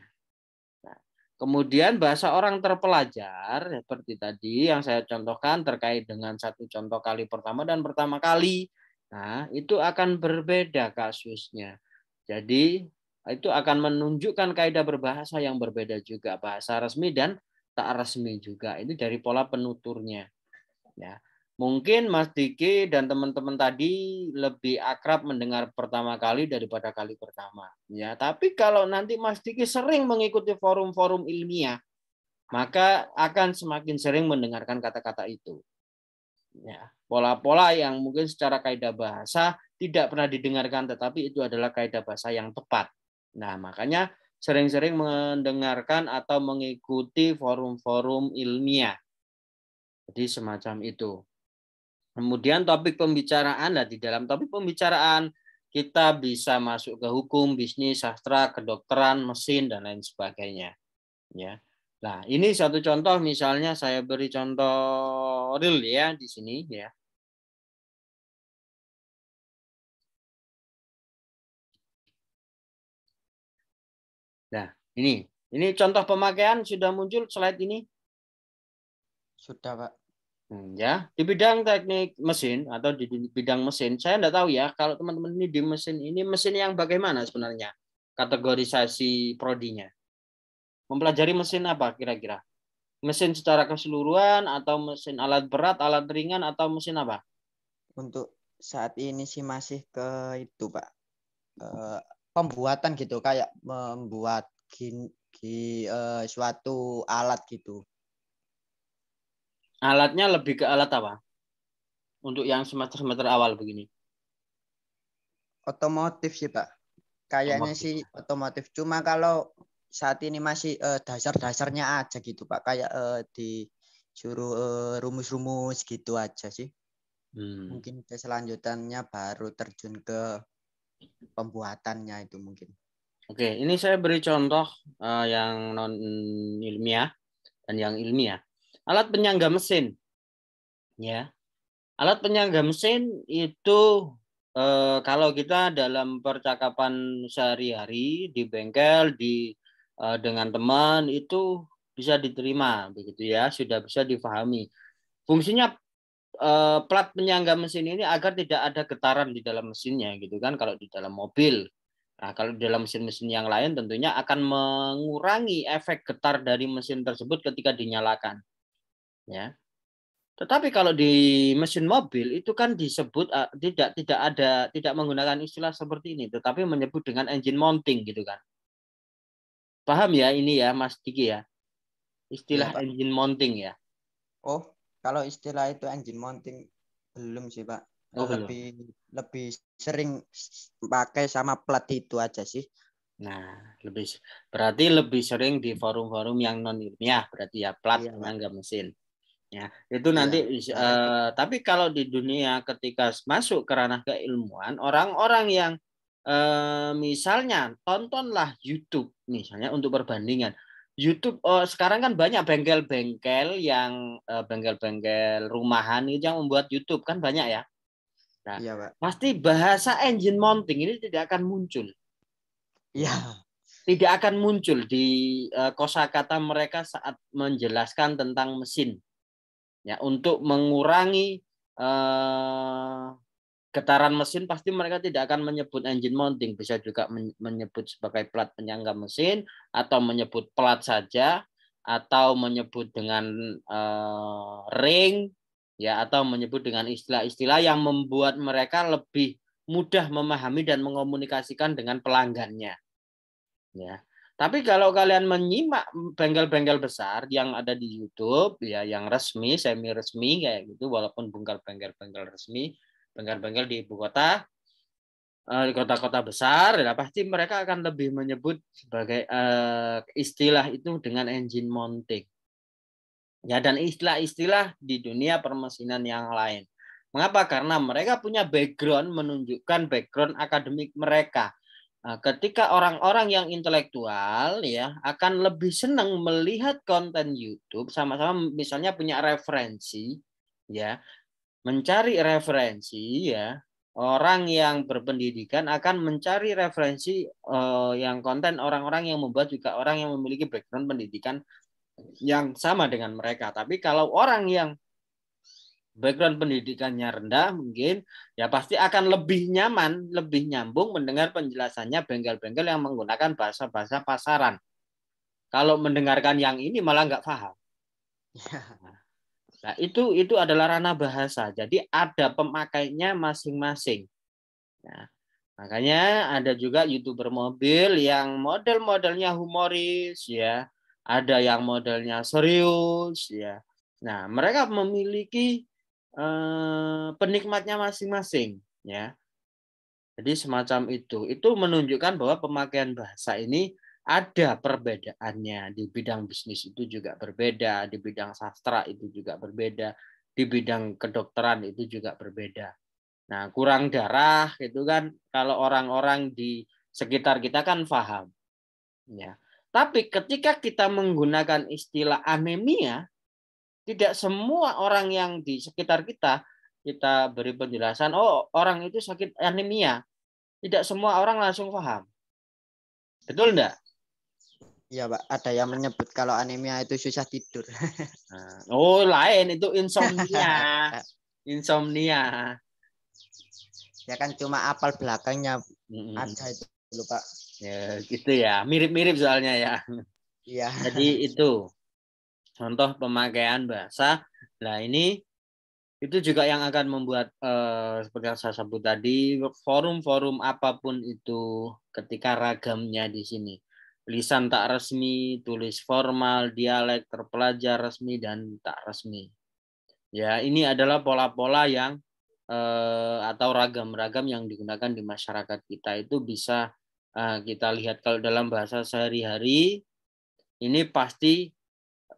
Nah, kemudian bahasa orang terpelajar seperti tadi yang saya contohkan terkait dengan satu contoh kali pertama dan pertama kali. Nah, itu akan berbeda kasusnya. Jadi itu akan menunjukkan kaidah berbahasa yang berbeda juga, bahasa resmi dan tak resmi juga. Ini dari pola penuturnya. Ya. Mungkin Mas Diki dan teman-teman tadi lebih akrab mendengar pertama kali daripada kali pertama. Ya, tapi kalau nanti Mas Diki sering mengikuti forum-forum ilmiah, maka akan semakin sering mendengarkan kata-kata itu. Ya, pola-pola yang mungkin secara kaidah bahasa tidak pernah didengarkan, tetapi itu adalah kaidah bahasa yang tepat. Nah, makanya sering-sering mendengarkan atau mengikuti forum-forum ilmiah. Jadi semacam itu. Kemudian topik pembicaraan, di dalam topik pembicaraan kita bisa masuk ke hukum, bisnis, sastra, kedokteran, mesin, dan lain sebagainya. Ya. Nah, ini satu contoh, misalnya saya beri contoh real ya di sini ya. Nah, ini contoh pemakaian sudah muncul slide ini. Sudah, Pak. Ya, di bidang teknik mesin atau di bidang mesin, saya enggak tahu ya kalau teman-teman ini di mesin ini mesin yang bagaimana sebenarnya kategorisasi prodinya. Mempelajari mesin apa kira-kira? Mesin secara keseluruhan atau mesin alat berat, alat ringan atau mesin apa? Untuk saat ini sih masih ke itu, Pak. Pembuatan gitu, kayak membuat suatu alat gitu. Alatnya lebih ke alat apa? Untuk yang semester-semester awal begini. Otomotif sih, Pak. Kayaknya Otomotif. sih otomotif. Cuma kalau saat ini masih dasar-dasarnya aja gitu, Pak. Kayak disuruh rumus-rumus gitu aja sih. Mungkin selanjutnya baru terjun ke pembuatannya itu mungkin. Oke, ini saya beri contoh yang non ilmiah dan yang ilmiah. Alat penyangga mesin. Ya. Alat penyangga mesin itu kalau kita dalam percakapan sehari-hari di bengkel dengan teman itu bisa diterima begitu ya, sudah bisa difahami. Fungsinya plat penyangga mesin ini agar tidak ada getaran di dalam mesinnya gitu kan kalau di dalam mobil. Nah, kalau di dalam mesin-mesin yang lain tentunya akan mengurangi efek getar dari mesin tersebut ketika dinyalakan. Ya. Tetapi kalau di mesin mobil itu kan disebut tidak menggunakan istilah seperti ini, tetapi menyebut dengan engine mounting gitu kan. Paham ya ini ya Mas Diki ya? Iya, Istilah Pak. engine mounting ya. Oh, kalau istilah itu engine mounting belum sih, Pak. Oh, belum. Lebih sering pakai sama plat itu aja sih. Nah, berarti lebih sering di forum-forum yang non ilmiah berarti ya plat Iya, Pak. penyangga mesin. Ya, itu nanti Iya. tapi kalau di dunia ketika masuk ke ranah keilmuan, orang-orang yang misalnya tontonlah YouTube misalnya untuk perbandingan. YouTube sekarang kan banyak bengkel-bengkel yang bengkel-bengkel rumahan itu yang membuat YouTube kan banyak ya. Nah, Iya, Pak. pasti bahasa engine mounting ini tidak akan muncul. Iya. Tidak akan muncul di kosakata mereka saat menjelaskan tentang mesin. Ya, untuk mengurangi getaran mesin pasti mereka tidak akan menyebut engine mounting, bisa juga menyebut sebagai plat penyangga mesin atau menyebut plat saja atau menyebut dengan ring ya atau menyebut dengan istilah-istilah yang membuat mereka lebih mudah memahami dan mengomunikasikan dengan pelanggannya. Ya. Tapi kalau kalian menyimak bengkel-bengkel besar yang ada di YouTube, ya yang resmi, semi resmi kayak gitu, walaupun bukan bengkel-bengkel resmi, bengkel-bengkel di ibu kota, di kota-kota besar, ya pasti mereka akan lebih menyebut sebagai istilah itu dengan engine mounting. Ya, dan istilah-istilah di dunia permesinan yang lain. Mengapa? Karena mereka punya background, menunjukkan background akademik mereka. Ketika orang-orang yang intelektual ya akan lebih senang melihat konten YouTube, sama-sama misalnya punya referensi ya, mencari referensi ya. Orang yang berpendidikan akan mencari referensi yang konten orang-orang yang membuat juga orang yang memiliki background pendidikan yang sama dengan mereka. Tapi kalau orang yang background pendidikannya rendah mungkin ya pasti akan lebih nyaman, lebih nyambung mendengar penjelasannya bengkel-bengkel yang menggunakan bahasa-bahasa pasaran. Kalau mendengarkan yang ini malah nggak paham. Nah, itu adalah ranah bahasa. Jadi ada pemakainya masing-masing. Nah, makanya ada juga YouTuber mobil yang model-modelnya humoris ya, ada yang modelnya serius ya. Nah, mereka memiliki penikmatnya masing-masing ya. Jadi semacam itu. Itu menunjukkan bahwa pemakaian bahasa ini ada perbedaannya. Di bidang bisnis itu juga berbeda, di bidang sastra itu juga berbeda, di bidang kedokteran itu juga berbeda. Nah, kurang darah itu kan kalau orang-orang di sekitar kita kan paham. Ya. Tapi ketika kita menggunakan istilah anemia, tidak semua orang yang di sekitar kita beri penjelasan, oh orang itu sakit anemia. Tidak semua orang langsung paham. Betul enggak? Iya, Pak. Ada yang menyebut kalau anemia itu susah tidur. Oh, lain itu insomnia. Insomnia. Ya kan cuma apal belakangnya aja itu dulu, Pak. Ya, gitu ya. Mirip-mirip soalnya ya. Iya. Jadi itu contoh pemakaian bahasa. Nah, ini itu juga yang akan membuat seperti yang saya sebut tadi, forum-forum apapun itu ketika ragamnya di sini. Lisan tak resmi, tulis formal, dialek terpelajar resmi dan tak resmi. Ya, ini adalah pola-pola yang atau ragam-ragam yang digunakan di masyarakat kita itu bisa kita lihat kalau dalam bahasa sehari-hari ini pasti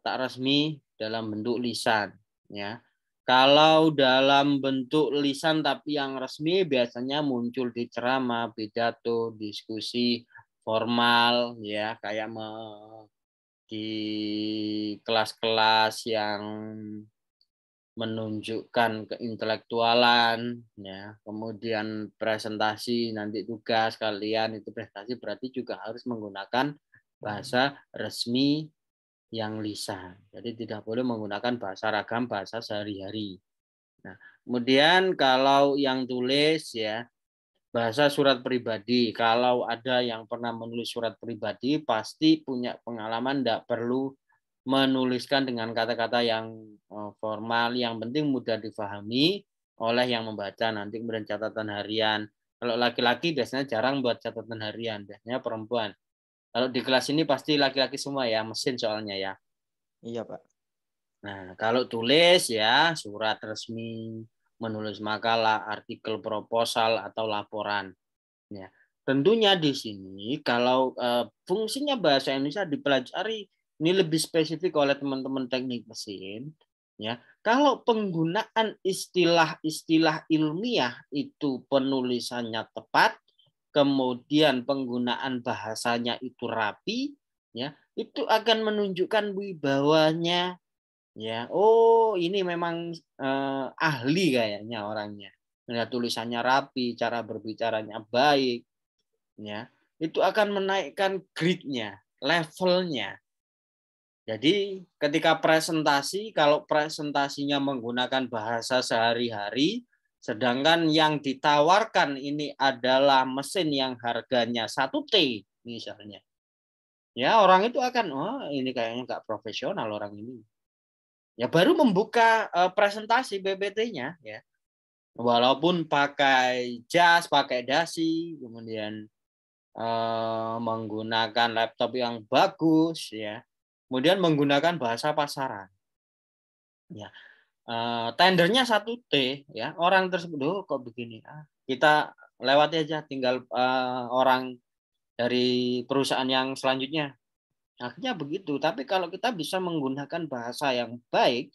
tak resmi dalam bentuk lisan ya. Kalau dalam bentuk lisan tapi yang resmi biasanya muncul di ceramah, pidato, diskusi formal ya, kayak di kelas-kelas yang menunjukkan keintelektualan ya, kemudian presentasi nanti tugas kalian itu prestasi berarti juga harus menggunakan bahasa resmi yang lisan. Jadi tidak boleh menggunakan bahasa ragam bahasa sehari-hari. Nah, kemudian kalau yang tulis ya bahasa surat pribadi. Kalau ada yang pernah menulis surat pribadi pasti punya pengalaman, tidak perlu menuliskan dengan kata-kata yang formal, yang penting mudah difahami oleh yang membaca. Nanti kemudian catatan harian. Kalau laki-laki biasanya jarang buat catatan harian, biasanya perempuan. Kalau di kelas ini pasti laki-laki semua ya, mesin soalnya ya. Iya, Pak. Nah, kalau tulis ya surat resmi, menulis makalah, artikel proposal atau laporan. Ya, tentunya di sini kalau fungsinya bahasa Indonesia dipelajari ini lebih spesifik oleh teman-teman teknik mesin. Ya, kalau penggunaan istilah-istilah ilmiah itu penulisannya tepat, kemudian penggunaan bahasanya itu rapi, ya, itu akan menunjukkan wibawanya. Ya, oh ini memang ahli kayaknya orangnya. Melihat tulisannya rapi, cara berbicaranya baik, ya, itu akan menaikkan grade-nya, levelnya. Jadi ketika presentasi, kalau presentasinya menggunakan bahasa sehari-hari, sedangkan yang ditawarkan ini adalah mesin yang harganya 1T misalnya. Ya orang itu akan, oh ini kayaknya nggak profesional orang ini. Ya baru membuka presentasi PPT-nya ya. Walaupun pakai jas, pakai dasi, kemudian menggunakan laptop yang bagus, ya, kemudian menggunakan bahasa pasaran, ya, tendernya 1T, ya, orang tersebut kok begini, kita lewati aja, tinggal orang dari perusahaan yang selanjutnya, akhirnya begitu. Tapi kalau kita bisa menggunakan bahasa yang baik,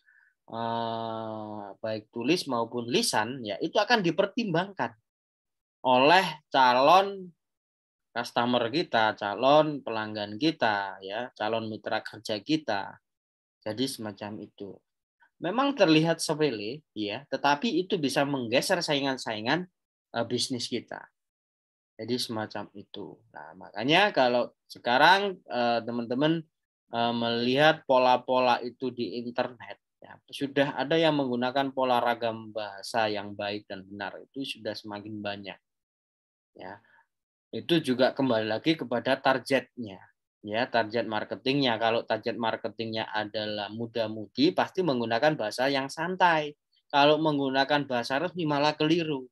baik tulis maupun lisan, ya, itu akan dipertimbangkan oleh calon customer kita, calon pelanggan kita, ya, calon mitra kerja kita. Jadi semacam itu. Memang terlihat sepele, ya, tetapi itu bisa menggeser saingan-saingan bisnis kita. Jadi semacam itu. Nah, makanya kalau sekarang teman-teman melihat pola-pola itu di internet, ya, sudah ada yang menggunakan pola ragam bahasa yang baik dan benar, itu sudah semakin banyak. Ya, itu juga kembali lagi kepada targetnya, ya, target marketingnya. Kalau target marketingnya adalah muda-mudi, pasti menggunakan bahasa yang santai. Kalau menggunakan bahasa resmi malah keliru,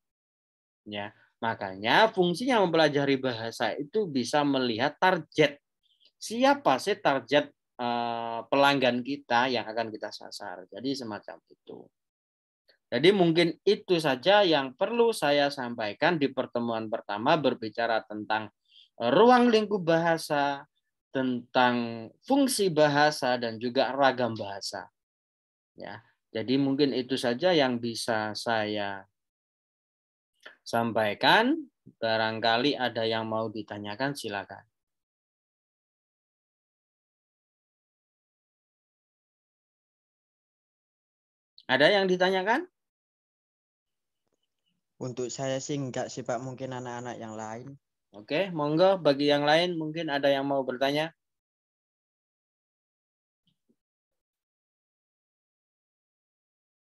ya. Makanya fungsinya mempelajari bahasa itu bisa melihat target. Siapa sih target pelanggan kita yang akan kita sasar. Jadi semacam itu. Jadi mungkin itu saja yang perlu saya sampaikan di pertemuan pertama, berbicara tentang ruang lingkup bahasa, tentang fungsi bahasa, dan juga ragam bahasa. Ya, jadi mungkin itu saja yang bisa saya sampaikan. Barangkali ada yang mau ditanyakan, silakan. Ada yang ditanyakan? Untuk saya sih enggak sih Pak, mungkin anak-anak yang lain. Oke, monggo bagi yang lain mungkin ada yang mau bertanya.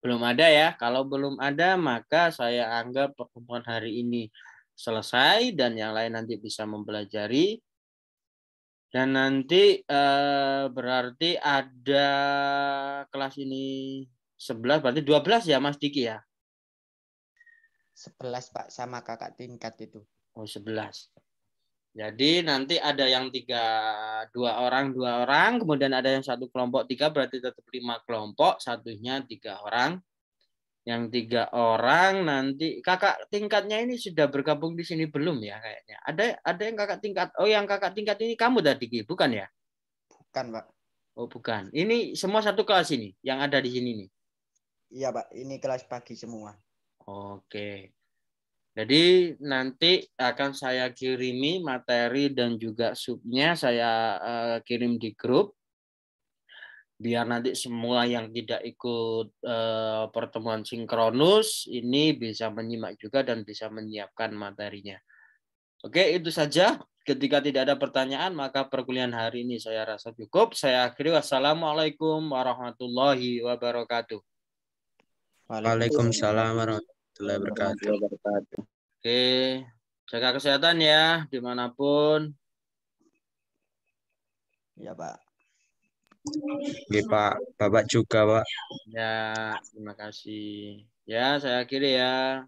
Belum ada ya. Kalau belum ada, maka saya anggap pertemuan hari ini selesai dan yang lain nanti bisa mempelajari. Dan nanti berarti ada kelas ini 11, berarti 12 ya Mas Diki ya? 11 Pak, sama kakak tingkat itu. Oh, 11. Jadi nanti ada yang dua orang, kemudian ada yang satu kelompok 3, berarti tetap 5 kelompok, satunya 3 orang. Yang 3 orang nanti kakak tingkatnya ini sudah bergabung di sini belum ya kayaknya? Ada yang kakak tingkat. Oh, yang kakak tingkat ini kamu tadi, bukan ya? Bukan Pak. Oh, bukan. Ini semua satu kelas ini yang ada di sini nih. Iya Pak, ini kelas pagi semua. Oke. Jadi nanti akan saya kirimi materi dan juga subnya, saya kirim di grup. Biar nanti semua yang tidak ikut pertemuan sinkronus ini bisa menyimak juga dan bisa menyiapkan materinya. Oke, itu saja. Ketika tidak ada pertanyaan, maka perkuliahan hari ini saya rasa cukup. Saya akhiri. Wassalamualaikum warahmatullahi wabarakatuh. Waalaikumsalam warahmatullahi wabarakatuh. Oke, jaga kesehatan ya dimanapun. Iya Pak. Oke, Pak. Bapak juga, Pak. Ya, terima kasih. Ya, saya akhiri ya.